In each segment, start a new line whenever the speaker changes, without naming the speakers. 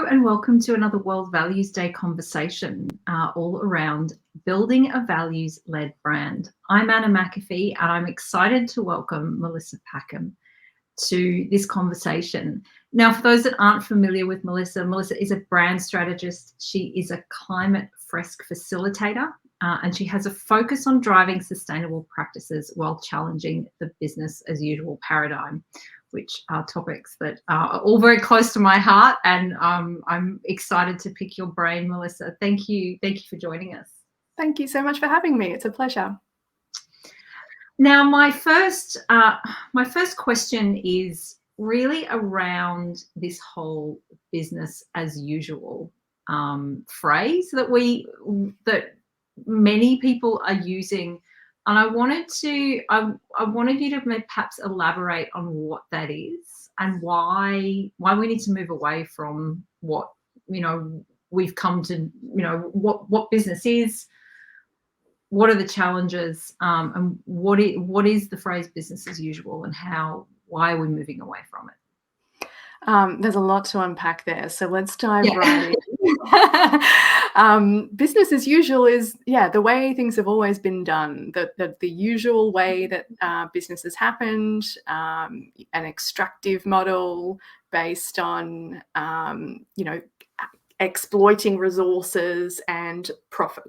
and welcome to another World Values Day conversation, all around building a values-led brand. I'm Anna McAfee, and I'm excited to welcome Melissa Packham to this conversation. Now, for those that aren't familiar with Melissa, Melissa is a brand strategist. She is a Climate Fresk facilitator, and she has a focus on driving sustainable practices while challenging the business as usual paradigm, which are topics that are all very close to my heart, and I'm excited to pick your brain, Melissa. Thank you for joining us.
Thank you so much for having me. It's a pleasure.
Now, my first question is really around this whole business as usual phrase that many people are using. And I wanted you to perhaps elaborate on what that is and why we need to move away from what, we've come to, what business is, what are the challenges, and what is the phrase business as usual, and why are we moving away from it?
There's a lot to unpack there, so let's dive right in. Business as usual is, the way things have always been done, the usual way that business has happened, an extractive model based on, exploiting resources and profit,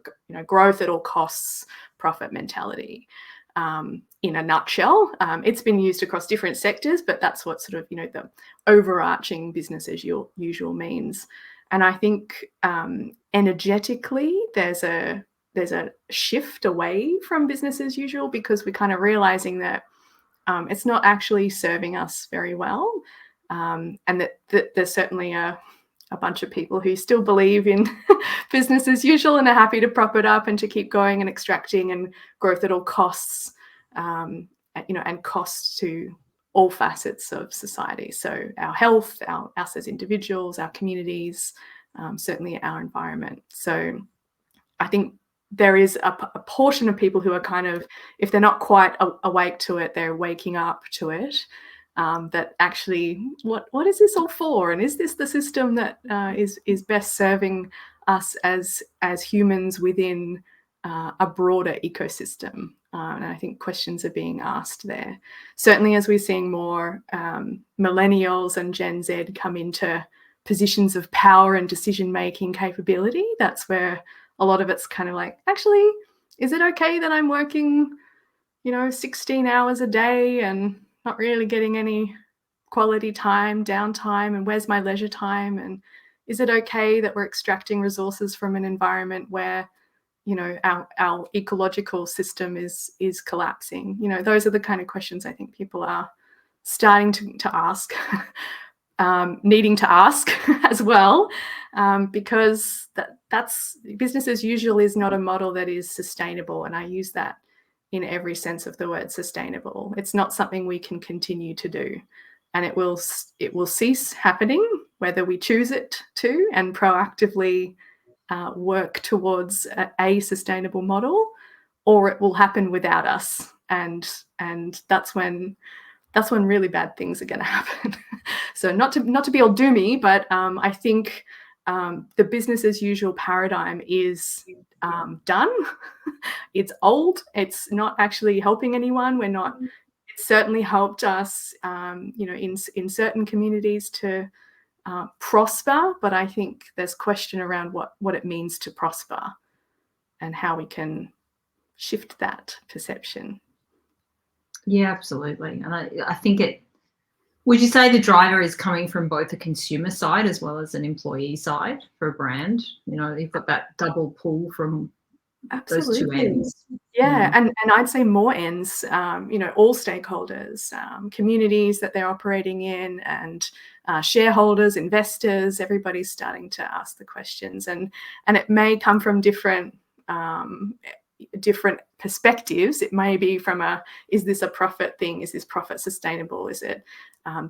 growth at all costs, profit mentality. In a nutshell, it's been used across different sectors, but that's what sort of, the overarching business as usual means. And I think energetically, there's a shift away from business as usual, because we're kind of realizing that it's not actually serving us very well, and that there's certainly a bunch of people who still believe in business as usual and are happy to prop it up and to keep going and extracting and growth at all costs, and costs to all facets of society. So our health, us as individuals, our communities, certainly our environment. So I think there is a portion of people who are kind of, if they're not quite awake to it, they're waking up to it. That actually, what is this all for? And is this the system that is best serving us as humans within a broader ecosystem? And I think questions are being asked there. Certainly, as we're seeing more millennials and Gen Z come into positions of power and decision-making capability, that's where a lot of it's kind of like, actually, is it okay that I'm working, 16 hours a day and not really getting any quality time, downtime, and where's my leisure time? And is it okay that we're extracting resources from an environment where, our ecological system is collapsing? Those are the kind of questions I think people are starting to ask, needing to ask as well, because that's business as usual is not a model that is sustainable. And I use that in every sense of the word sustainable. It's not something we can continue to do, and it will cease happening whether we choose it to and proactively work towards a sustainable model, or it will happen without us, and that's when really bad things are going to happen. So not to be all doomy, but I think the business as usual paradigm is done. It's old. It's not actually helping anyone. It's certainly helped us, in certain communities to prosper. But I think there's question around what it means to prosper and how we can shift that perception.
Yeah, absolutely. And I think would you say the driver is coming from both the consumer side as well as an employee side for a brand? You've got that double pull from those two ends.
Yeah, and I'd say more ends, all stakeholders, communities that they're operating in, and shareholders, investors, everybody's starting to ask the questions. And it may come from different perspectives. It may be from is this a profit thing? Is this profit sustainable? Is it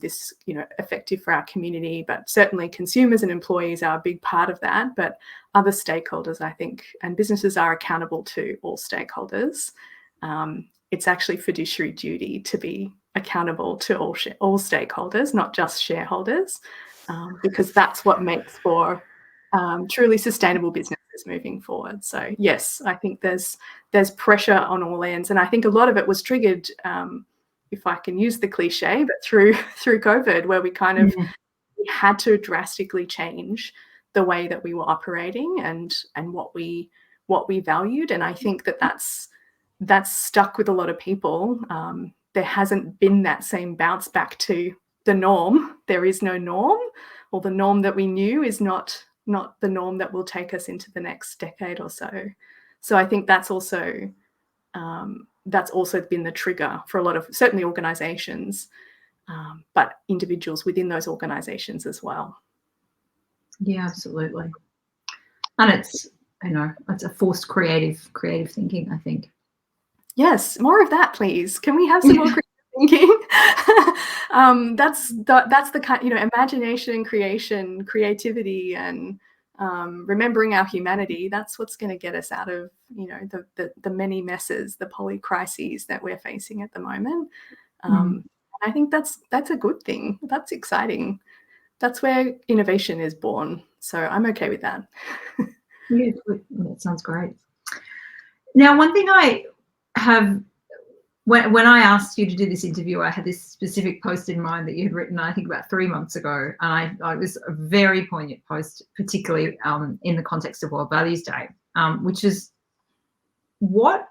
this effective for our community? But certainly consumers and employees are a big part of that. But other stakeholders, I think, and businesses are accountable to all stakeholders. It's actually fiduciary duty to be accountable to all stakeholders, not just shareholders. because that's what makes for truly sustainable businesses moving forward. So yes, I think there's pressure on all ends, and I think a lot of it was triggered, if I can use the cliche, but through COVID, where we kind of we had to drastically change the way that we were operating and what we valued. And I think that's stuck with a lot of people. There hasn't been that same bounce back to the norm. There is no norm, or the norm that we knew is not the norm that will take us into the next decade or so. So I think that's also been the trigger for a lot of, certainly organizations, but individuals within those organizations as well.
Yeah, absolutely. And it's a forced creative thinking, I think.
Yes, more of that, please. Can we have some more creative thinking? That's the kind, imagination, creation, creativity, and remembering our humanity. That's what's going to get us out of the many messes, the polycrises that we're facing at the moment. I think that's a good thing. That's exciting. That's where innovation is born. So I'm okay with that.
Yeah, that sounds great. Now, one thing I have, when I asked you to do this interview, I had this specific post in mind that you had written, I think, about 3 months ago. And it was a very poignant post, particularly in the context of World Values Day, which is, what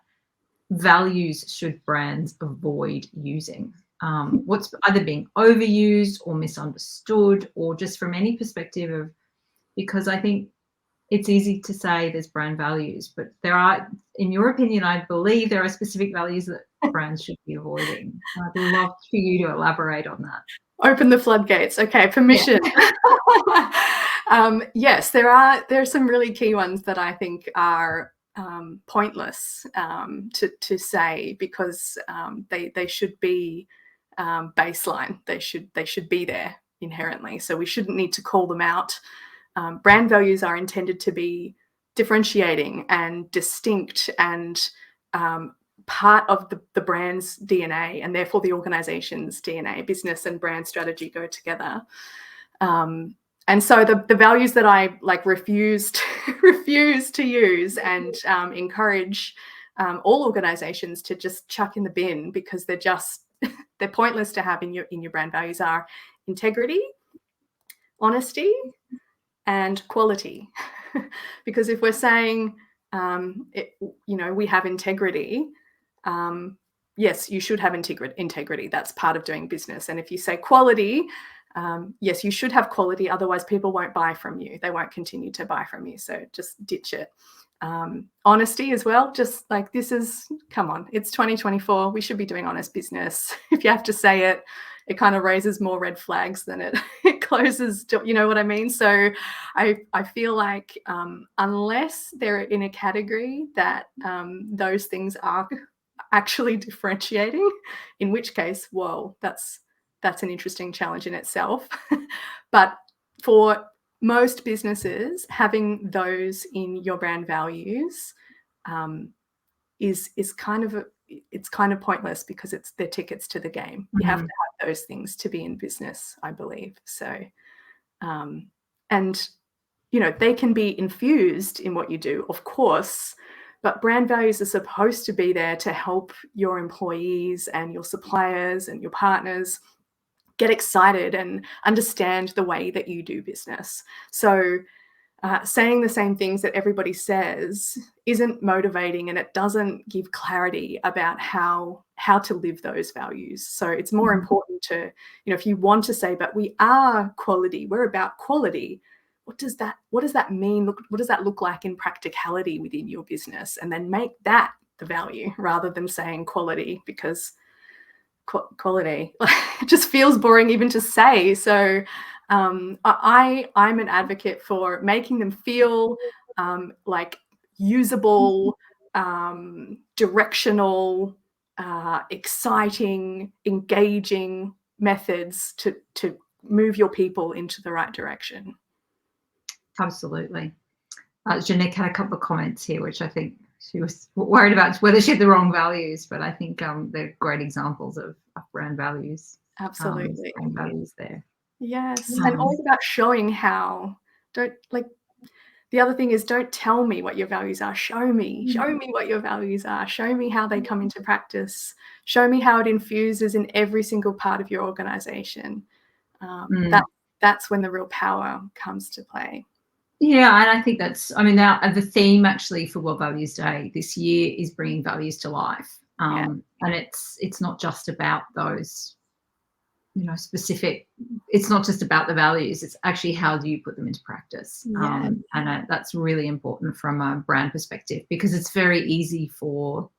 values should brands avoid using? What's either being overused or misunderstood, or just from any perspective of, because I think it's easy to say there's brand values, but there are, in your opinion, I believe there are specific values that brands should be avoiding. I'd love for you to elaborate on that.
Open the floodgates. Okay, permission. Yeah. Yes, there are some really key ones that I think are pointless to say, because they should be baseline. They should be there inherently. So we shouldn't need to call them out. Brand values are intended to be differentiating and distinct and part of the brand's DNA, and therefore the organization's DNA. Business and brand strategy go together. And so the values that I refuse to use and encourage all organizations to just chuck in the bin, because they're pointless to have in your brand values, are integrity, honesty, and quality. Because if we're saying, we have integrity, yes, you should have integrity. That's part of doing business. And if you say quality, yes, you should have quality. Otherwise, people won't buy from you. They won't continue to buy from you. So just ditch it. Honesty as well. Just come on, it's 2024. We should be doing honest business. If you have to say it, it kind of raises more red flags than it closes. You know what I mean? So I feel like unless they're in a category that those things are actually differentiating, in which case, whoa, that's an interesting challenge in itself. But for most businesses, having those in your brand values is kind of pointless, because it's their tickets to the game. Mm-hmm. You have to have those things to be in business, I believe. So, and they can be infused in what you do, of course, but brand values are supposed to be there to help your employees and your suppliers and your partners get excited and understand the way that you do business. So saying the same things that everybody says isn't motivating, and it doesn't give clarity about how to live those values. So it's more important to, if you want to say, but we are quality, we're about quality, what does that mean? What does that look like in practicality within your business? And then make that the value, rather than saying quality, because quality it just feels boring even to say. So I'm an advocate for making them feel like usable, directional, exciting, engaging methods to move your people into the right direction.
Absolutely. Jeanette had a couple of comments here, which I think she was worried about whether she had the wrong values, but I think they're great examples of brand values.
Absolutely.
Brand values there.
Yes. And always about showing how. Don't like the other thing is, don't tell me what your values are. Show me what your values are. Show me how they come into practice. Show me how it infuses in every single part of your organization. That's when the real power comes to play.
Yeah, and I think that's, I mean, now the theme actually for World Values Day this year is bringing values to life. And it's not just about those, you know, specific, it's not just about the values, it's actually how do you put them into practice. And that's really important from a brand perspective, because it's very easy for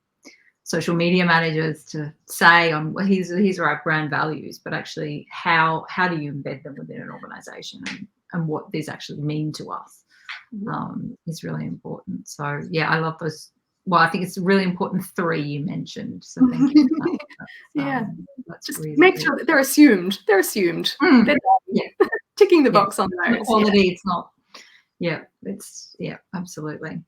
social media managers to say, well, here's our brand values, but actually how do you embed them within an organization, and what these actually mean to us is really important. So yeah, I love those. Well, I think it's a really important 3 you mentioned. So thank you for that. That's
just
really
make
good.
sure that they're assumed. They're ticking the box on those.
The quality, it's not. Yeah, it's absolutely.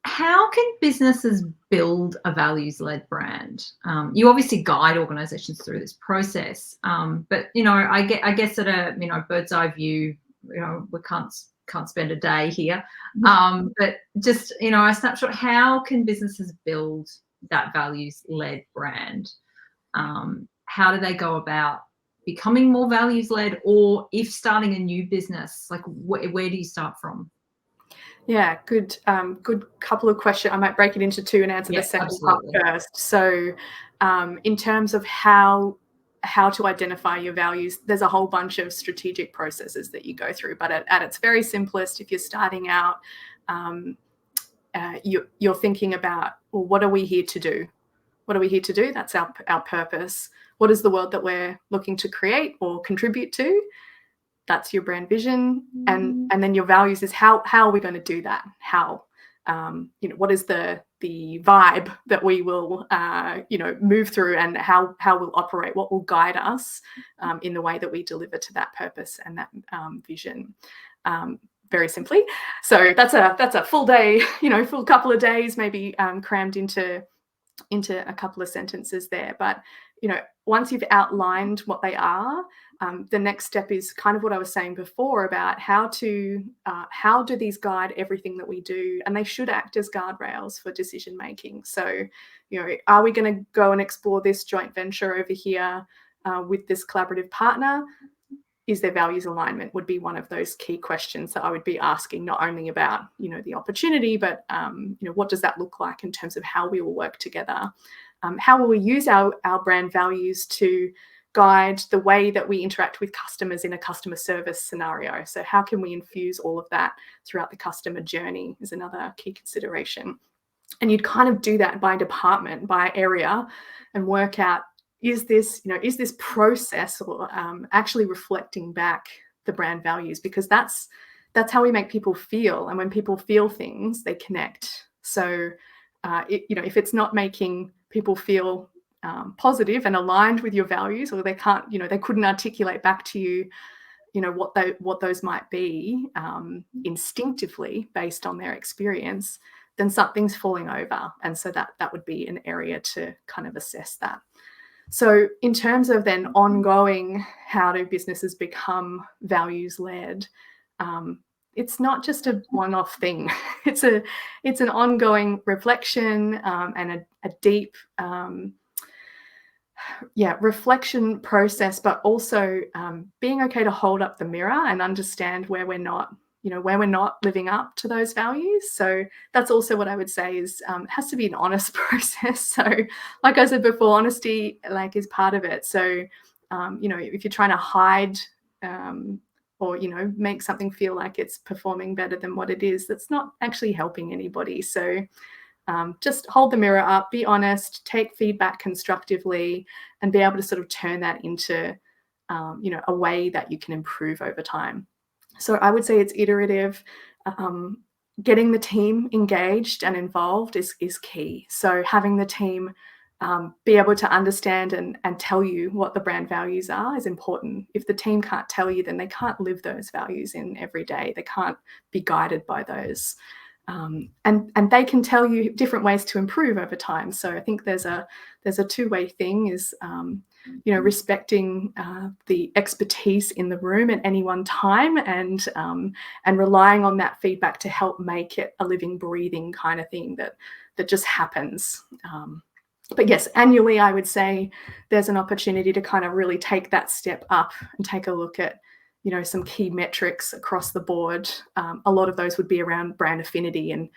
How can businesses build a values-led brand? You obviously guide organizations through this process, but you know, I guess at a bird's eye view, you know, we can't spend a day here, but just a snapshot. How can businesses build that values-led brand? How do they go about becoming more values-led, or if starting a new business, like where do you start from?
Yeah, good couple of questions. I might break it into 2 and answer the second part first. So in terms of how to identify your values, there's a whole bunch of strategic processes that you go through. But at its very simplest, if you're starting out, you're thinking about, well, what are we here to do? What are we here to do? That's our purpose. What is the world that we're looking to create or contribute to? That's your brand vision. And then your values is how are we going to do that? How, what is the vibe that we will, move through, and how we'll operate, what will guide us in the way that we deliver to that purpose and that vision. Very simply. So that's a full day, full couple of days, maybe crammed into a couple of sentences there. But once you've outlined what they are, the next step is kind of what I was saying before about how do these guide everything that we do, and they should act as guardrails for decision making. So are we going to go and explore this joint venture over here with this collaborative partner? Is there values alignment? Would be one of those key questions that I would be asking, not only about the opportunity, but what does that look like in terms of how we will work together? How will we use our brand values to guide the way that we interact with customers in a customer service scenario? So how can we infuse all of that throughout the customer journey is another key consideration. And you'd kind of do that by department, by area, and work out, is this process or actually reflecting back the brand values? Because that's how we make people feel. And when people feel things, they connect. So, if it's not making people feel positive and aligned with your values, or they can't, they couldn't articulate back to you, what those might be instinctively based on their experience, then something's falling over. And so that would be an area to kind of assess that. So in terms of then ongoing, how do businesses become values-led? It's not just a one-off thing. It's an ongoing reflection and a deep reflection process, but also being okay to hold up the mirror and understand where we're not living up to those values. So that's also what I would say is it has to be an honest process. So like I said before, honesty is part of it. So if you're trying to hide or make something feel like it's performing better than what it is, that's not actually helping anybody. So just hold the mirror up, be honest, take feedback constructively, and be able to sort of turn that into a way that you can improve over time. So I would say it's iterative. Getting the team engaged and involved is key. So having the team be able to understand and tell you what the brand values are is important. If the team can't tell you, then they can't live those values in every day. They can't be guided by those. And they can tell you different ways to improve over time. So I think there's a two-way thing, is respecting the expertise in the room at any one time, and relying on that feedback to help make it a living, breathing kind of thing that just happens. But yes, annually, I would say there's an opportunity to kind of really take that step up and take a look at, some key metrics across the board. A lot of those would be around brand affinity and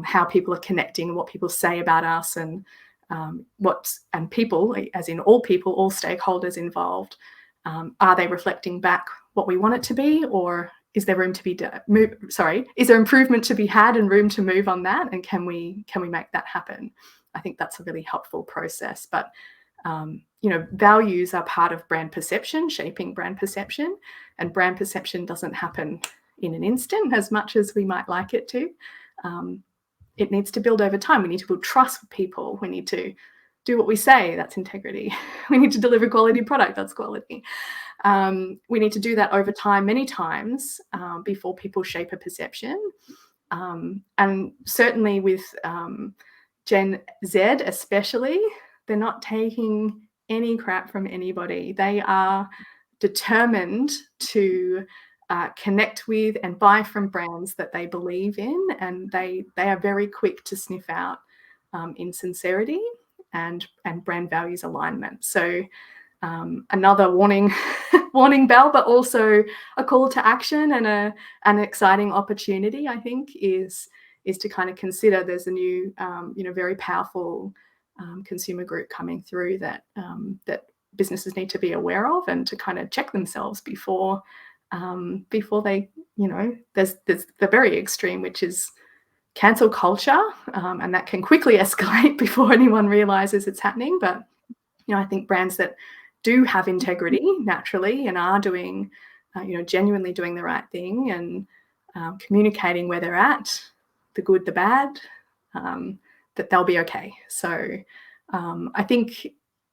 how people are connecting, what people say about us, and people, as in all people, all stakeholders involved, are they reflecting back what we want it to be, or is there is there improvement to be had and room to move on that, and can we make that happen? I think that's a really helpful process. But values are part of brand perception, shaping brand perception, and brand perception doesn't happen in an instant as much as we might like it to. It needs to build over time. We need to build trust with people. We need to do what we say. That's integrity. We need to deliver quality product. That's quality. We need to do that over time, many times, before people shape a perception. And certainly with Gen Z especially, they're not taking any crap from anybody. They are determined to connect with and buy from brands that they believe in, and they are very quick to sniff out insincerity and brand values alignment. So another warning bell, but also a call to action and an exciting opportunity, I think, is to kind of consider there's a new, very powerful consumer group coming through that businesses need to be aware of, and to kind of check themselves before they, there's the very extreme, which is cancel culture, and that can quickly escalate before anyone realizes it's happening. But I think brands that do have integrity naturally and are doing, genuinely doing the right thing, and communicating where they're at, the good, the bad, that they'll be okay. So I think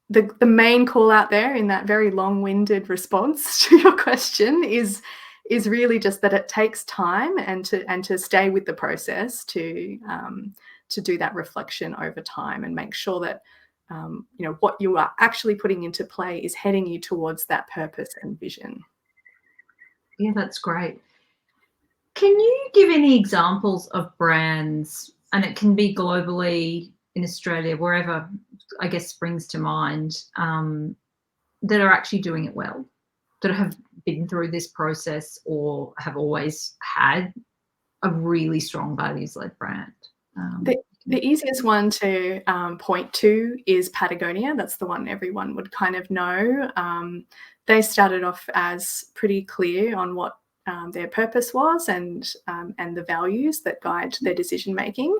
the main call out there in that very long-winded response to your question is really just that it takes time, and to stay with the process, to do that reflection over time, and make sure that what you are actually putting into play is heading you towards that purpose and vision.
Yeah, that's great. Can you give any examples of brands, and it can be globally, in Australia, wherever I guess springs to mind, that are actually doing it well, that have been through this process or have always had a really strong values-led brand?
The easiest one to point to is Patagonia. That's the one everyone would kind of know. They started off as pretty clear on what their purpose was, and the values that guide their decision making.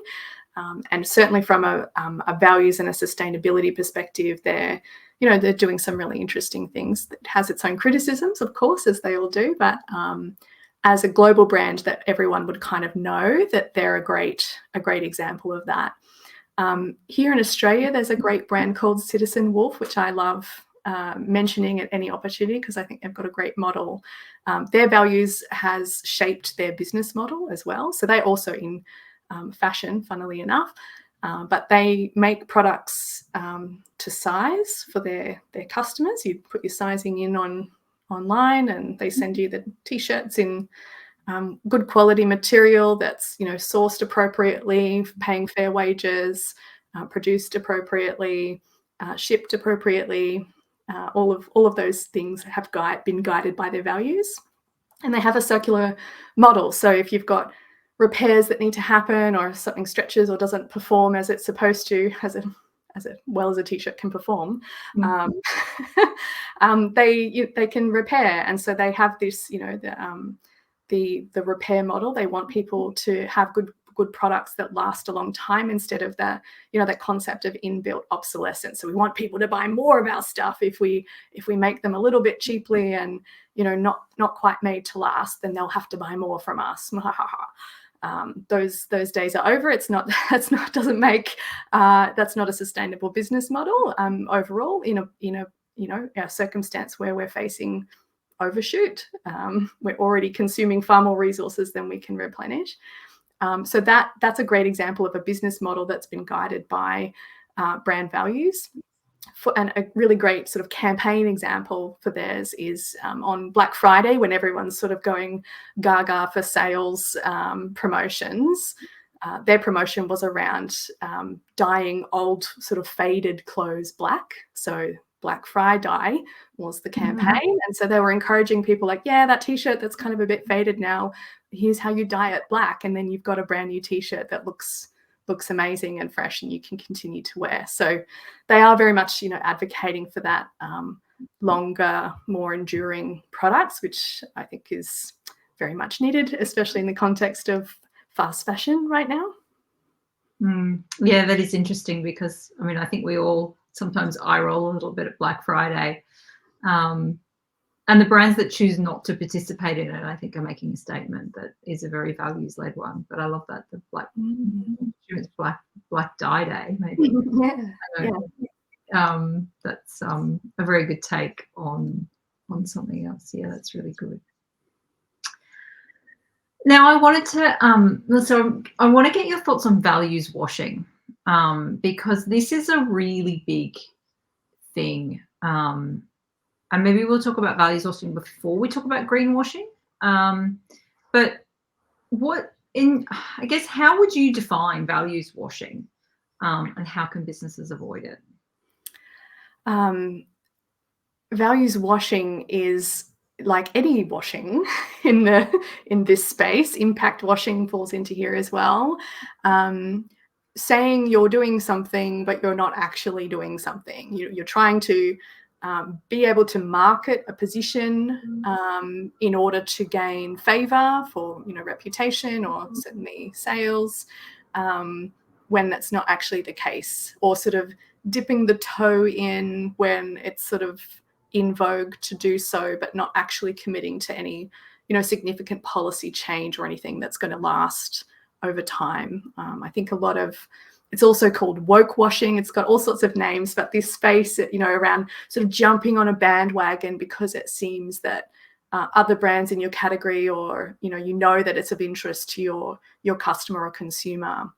And certainly from a values and a sustainability perspective, they're doing some really interesting things. That has its own criticisms, of course, as they all do, but as a global brand that everyone would kind of know, that they're a great example of that. Here in Australia, there's a great brand called Citizen Wolf, which I love mentioning at any opportunity, because I think they've got a great model. Their values has shaped their business model as well. So they're also in fashion, funnily enough, but they make products to size for their customers. You put your sizing in online, and they send you the t-shirts in good quality material that's sourced appropriately, paying fair wages, produced appropriately, shipped appropriately. All of those things have been guided by their values, and they have a circular model. So if you've got repairs that need to happen, or something stretches or doesn't perform as it's supposed to, as well as a t-shirt can perform, they can repair. And so they have this, the repair model. They want people to have good products that last a long time, instead of that concept of inbuilt obsolescence. So we want people to buy more of our stuff. If we make them a little bit cheaply and not quite made to last, then they'll have to buy more from us. Those days are over. That's not a sustainable business model overall in a circumstance where we're facing overshoot. We're already consuming far more resources than we can replenish. So that's a great example of a business model that's been guided by brand values. And a really great sort of campaign example for theirs is on Black Friday, when everyone's sort of going gaga for sales promotions. Their promotion was around dyeing old sort of faded clothes black. So Black Friday was the campaign. And so they were encouraging people like, yeah, that T-shirt that's kind of a bit faded now, here's how you dye it black. And then you've got a brand new T-shirt that looks amazing and fresh and you can continue to wear. So they are very much, advocating for that longer, more enduring products, which I think is very much needed, especially in the context of fast fashion right now.
Yeah, that is interesting because, I think we all sometimes eye roll a little bit at Black Friday. And the brands that choose not to participate in it, I think, are making a statement that is a very values-led one. But I love that, the Black Dye Day, maybe. That's a very good take on something else. Yeah, that's really good. Now, I wanted to, so I want to get your thoughts on values washing, because this is a really big thing. And maybe we'll talk about values washing before we talk about greenwashing. But I guess, how would you define values washing, and how can businesses avoid it?
Values washing is like any washing in this space. Impact washing falls into here as well. Saying you're doing something, but you're not actually doing something. You're trying to be able to market a position in order to gain favor for, reputation or certainly sales, when that's not actually the case, or sort of dipping the toe in when it's sort of in vogue to do so, but not actually committing to any, significant policy change or anything that's going to last over time. I think it's also called woke washing. It's got all sorts of names, but this space, around sort of jumping on a bandwagon because it seems that other brands in your category, or, that it's of interest to your customer or consumer,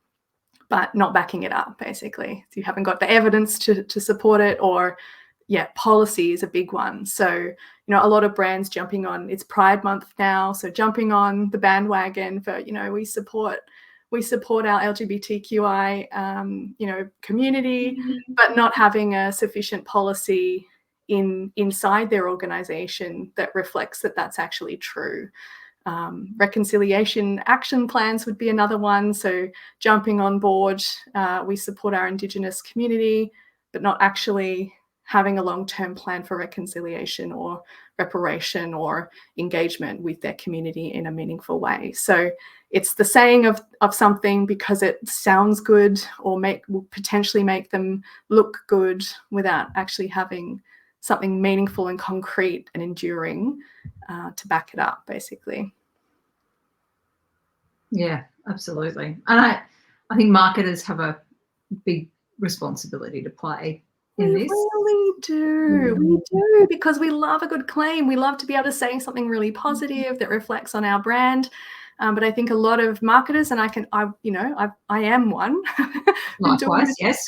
but not backing it up, basically. So you haven't got the evidence to support it, or policy is a big one. So, a lot of brands jumping on, it's Pride Month now, so jumping on the bandwagon for, we support our LGBTQI, community, but not having a sufficient policy inside their organization that reflects that that's actually true. Reconciliation action plans would be another one. So jumping on board, we support our Indigenous community, but not actually having a long-term plan for reconciliation or reparation or engagement with their community in a meaningful way. So it's the saying of something because it sounds good or will potentially make them look good without actually having something meaningful and concrete and enduring to back it up, basically.
Yeah, absolutely. And I think marketers have a big responsibility to play in this.
We really do. We do, because we love a good claim. We love to be able to say something really positive that reflects on our brand. But I think a lot of marketers, and I am one.
Likewise, yes.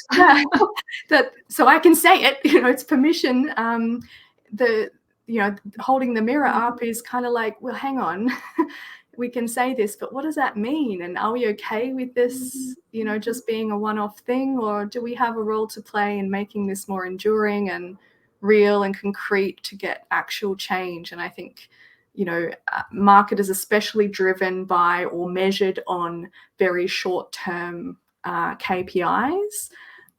So I can say it. It's permission. Holding the mirror up is kind of like, well, hang on. We can say this, but what does that mean? And are we okay with this, just being a one-off thing, or do we have a role to play in making this more enduring and real and concrete to get actual change? And I think, marketers, especially driven by or measured on very short-term KPIs,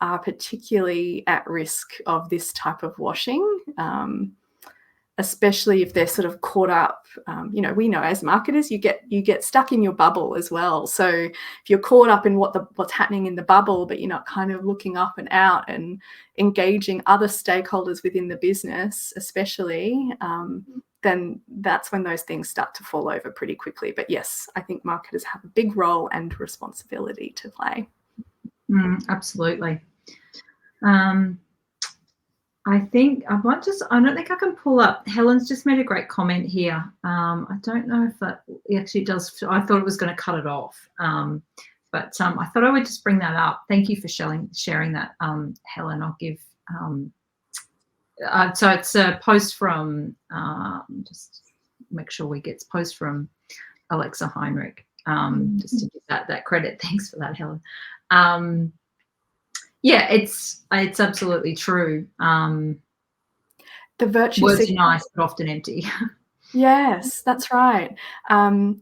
are particularly at risk of this type of washing. Especially if they're sort of caught up, we know as marketers, you get stuck in your bubble as well. So if you're caught up in what's happening in the bubble, but you're not kind of looking up and out and engaging other stakeholders within the business, especially, then that's when those things start to fall over pretty quickly. But yes, I think marketers have a big role and responsibility to play.
Absolutely. I think I don't think I can pull up. Helen's just made a great comment here. I don't know if that actually does. I thought it was going to cut it off. But I thought I would just bring that up. Thank you for sharing that, Helen. I'll give. So it's a post from, just make sure we get post from Alexa Heinrich, just to give that credit. Thanks for that, Helen. Yeah, it's absolutely true.
The virtue
words
signal.
are nice, but often empty.
Yes, that's right. And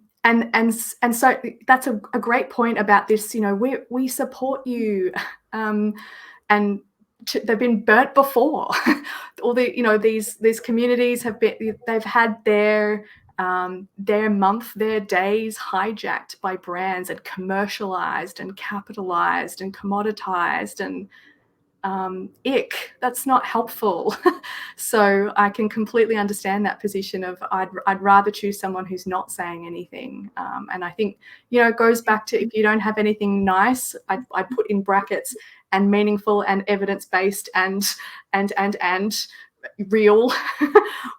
so that's a great point about this. You know, we support you, and they've been burnt before. All these communities they've had their month, their days hijacked by brands and commercialized and capitalized and commoditized, and that's not helpful. So I can completely understand that position of I'd rather choose someone who's not saying anything. And I think, it goes back to, if you don't have anything nice, I put in brackets, and meaningful and evidence-based and real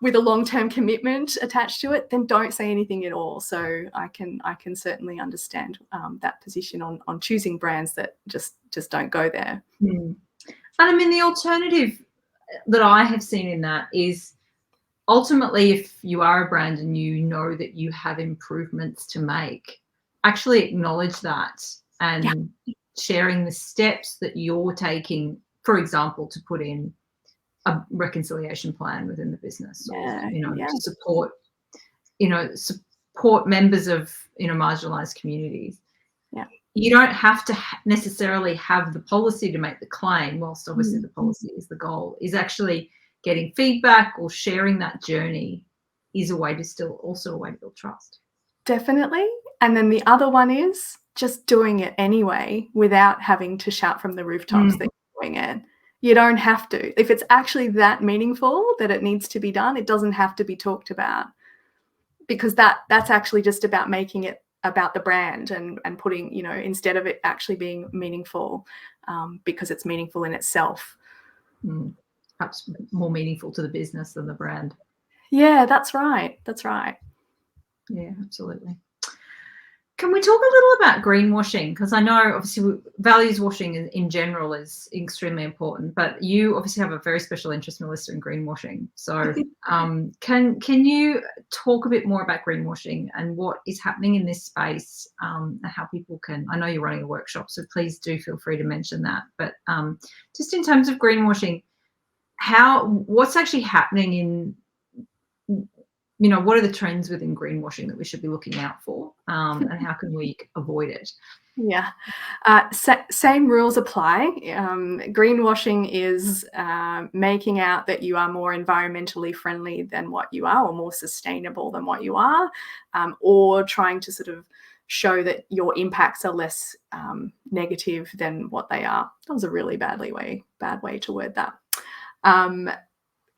with a long-term commitment attached to it, then don't say anything at all. So I can certainly understand that position on choosing brands that just don't go there.
And I mean, the alternative that I have seen in that is, ultimately, if you are a brand and you know that you have improvements to make, actually acknowledge that and sharing the steps that you're taking, for example, to put in a reconciliation plan within the business, or to support members of marginalized communities. You don't have to necessarily have the policy to make the claim, whilst obviously the policy is the goal. Is actually getting feedback or sharing that journey is a way to build trust.
Definitely. And then the other one is just doing it anyway without having to shout from the rooftops that you're doing it. You don't have to. If it's actually that meaningful that it needs to be done, it doesn't have to be talked about, because that's actually just about making it about the brand and putting, instead of it actually being meaningful, because it's meaningful in itself.
Perhaps more meaningful to the business than the brand.
Yeah, that's right.
Yeah, absolutely. Can we talk a little about greenwashing? Because I know obviously values washing in general is extremely important, but you obviously have a very special interest, Melissa, in greenwashing. So can you talk a bit more about greenwashing and what is happening in this space, and how people can, I know you're running a workshop, so please do feel free to mention that. But just in terms of greenwashing, what's actually happening in, what are the trends within greenwashing that we should be looking out for, and how can we avoid it?
Yeah, same rules apply. Greenwashing is making out that you are more environmentally friendly than what you are, or more sustainable than what you are, or trying to sort of show that your impacts are less negative than what they are. That was a really bad way to word that.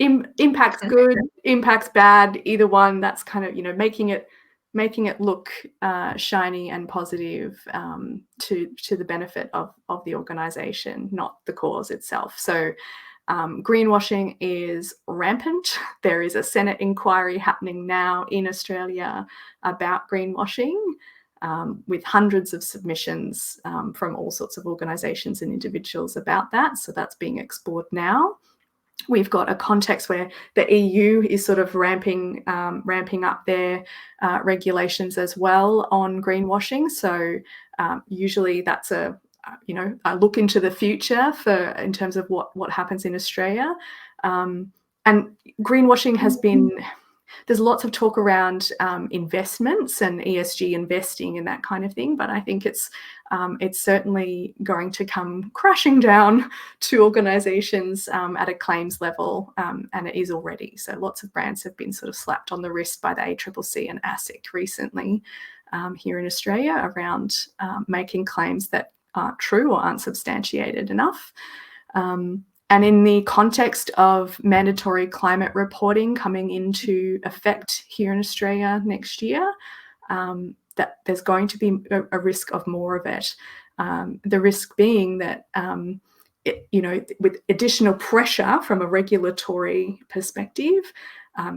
Impact's good, impact's bad, either one. That's kind of, making it look shiny and positive, to the benefit of the organization, not the cause itself. So greenwashing is rampant. There is a Senate inquiry happening now in Australia about greenwashing, with hundreds of submissions from all sorts of organizations and individuals about that. So that's being explored now. We've got a context where the EU is sort of ramping up their regulations as well on greenwashing. So usually that's a look into the future in terms of what happens in Australia. And greenwashing has been, there's lots of talk around investments and ESG investing and that kind of thing, but I think it's certainly going to come crashing down to organisations at a claims level, and it is already. So lots of brands have been sort of slapped on the wrist by the ACCC and ASIC recently here in Australia around making claims that aren't true or aren't substantiated enough. And in the context of mandatory climate reporting coming into effect here in Australia next year, that there's going to be a risk of more of it. The risk being that with additional pressure from a regulatory perspective,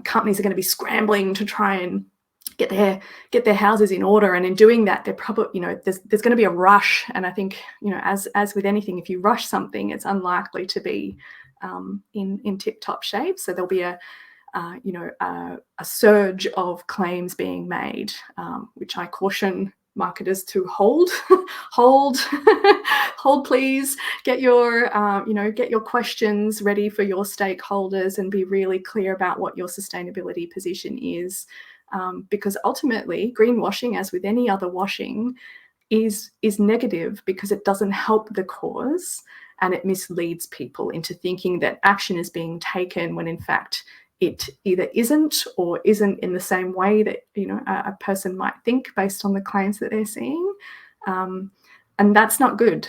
companies are going to be scrambling to try and get their houses in order. And in doing that, they're probably, there's going to be a rush. And I think, as with anything, if you rush something, it's unlikely to be in tip-top shape. So there'll be a surge of claims being made, which I caution marketers to hold, please. Get your questions ready for your stakeholders and be really clear about what your sustainability position is. Because ultimately, greenwashing, as with any other washing, is negative because it doesn't help the cause, and it misleads people into thinking that action is being taken when in fact it either isn't or isn't in the same way that a person might think based on the claims that they're seeing. And that's not good.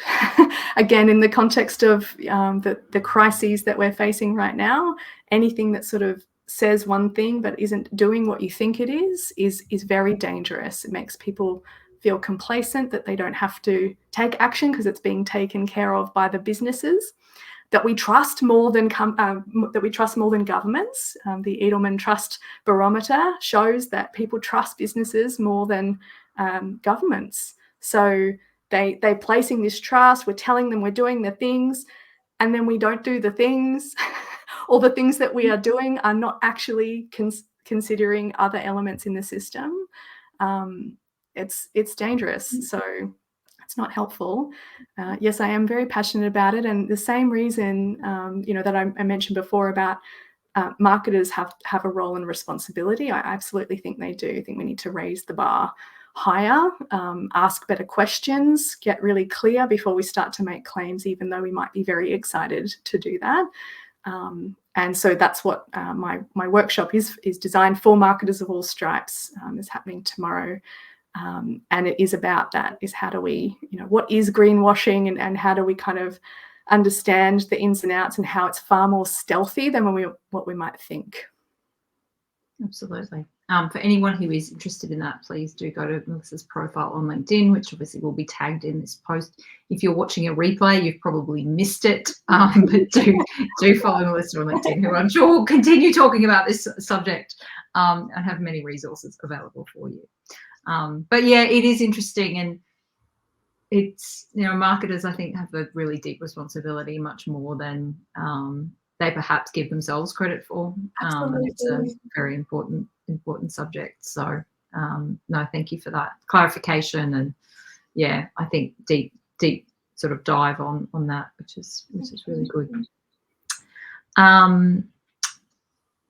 Again, in the context of the crises that we're facing right now, anything that sort of says one thing but isn't doing what you think it is very dangerous. It makes people feel complacent that they don't have to take action because it's being taken care of by the businesses that we trust more than governments. The Edelman Trust Barometer shows that people trust businesses more than governments. So they're placing this trust. We're telling them we're doing the things, and then we don't do the things. Or the things that we are doing are not actually considering other elements in the system. It's dangerous. So it's not helpful. Yes, I am very passionate about it, and the same reason that I mentioned before about marketers have a role and responsibility. I absolutely think they do. I think we need to raise the bar higher, ask better questions, get really clear before we start to make claims, even though we might be very excited to do that. And so that's what my workshop is designed for marketers of all stripes. Is happening tomorrow. And it is about that, is how do we, what is greenwashing, and how do we kind of understand the ins and outs and how it's far more stealthy than what we might think.
Absolutely. For anyone who is interested in that, please do go to Melissa's profile on LinkedIn, which obviously will be tagged in this post. If you're watching a replay, you've probably missed it, but do follow Melissa on LinkedIn, who I'm sure will continue talking about this subject and have many resources available for you. But yeah, it is interesting, and it's, marketers, I think, have a really deep responsibility, much more than they perhaps give themselves credit for. It's a very important subject. So no, thank you for that clarification, and yeah, I think deep sort of dive on that, which is really good.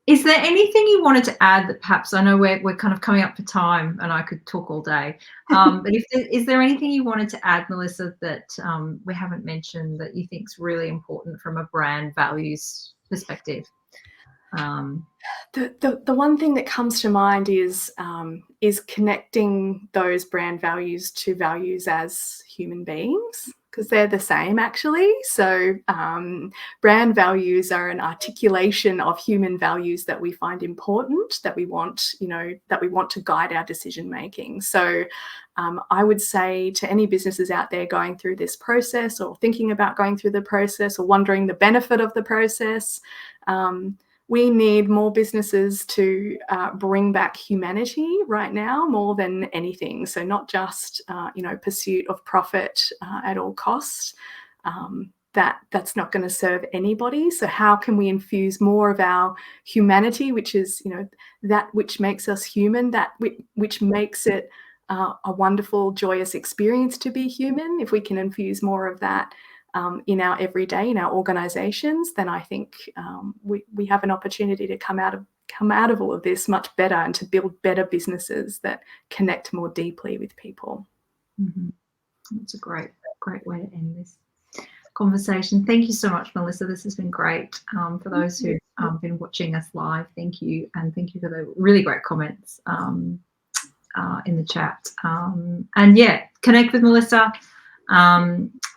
Is there anything you wanted to add that perhaps, I know we're kind of coming up for time and I could talk all day, but is there anything you wanted to add, Melissa, that we haven't mentioned that you think is really important from a brand values perspective?
The one thing that comes to mind is connecting those brand values to values as human beings, because they're the same actually. So brand values are an articulation of human values that we find important, that we want to guide our decision making. So I would say to any businesses out there going through this process, or thinking about going through the process, or wondering the benefit of the process, we need more businesses to bring back humanity right now more than anything. So not just pursuit of profit at all costs. That's not going to serve anybody. So how can we infuse more of our humanity, which is that which makes us human, that which makes it a wonderful, joyous experience to be human? If we can infuse more of that in our everyday, in our organizations, then I think we have an opportunity to come out of all of this much better, and to build better businesses that connect more deeply with people.
Mm-hmm. That's a great way to end this conversation. Thank you so much, Melissa. This has been great. For those who've been watching us live, thank you, and thank you for the really great comments in the chat. And yeah, connect with Melissa.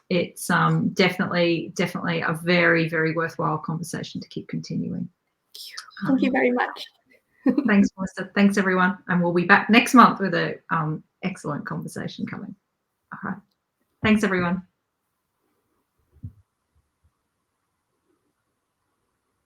It's definitely a very, very worthwhile conversation to keep continuing.
Thank you very much.
Thanks, Melissa. Thanks, everyone. And we'll be back next month with a excellent conversation coming. All right. Thanks, everyone.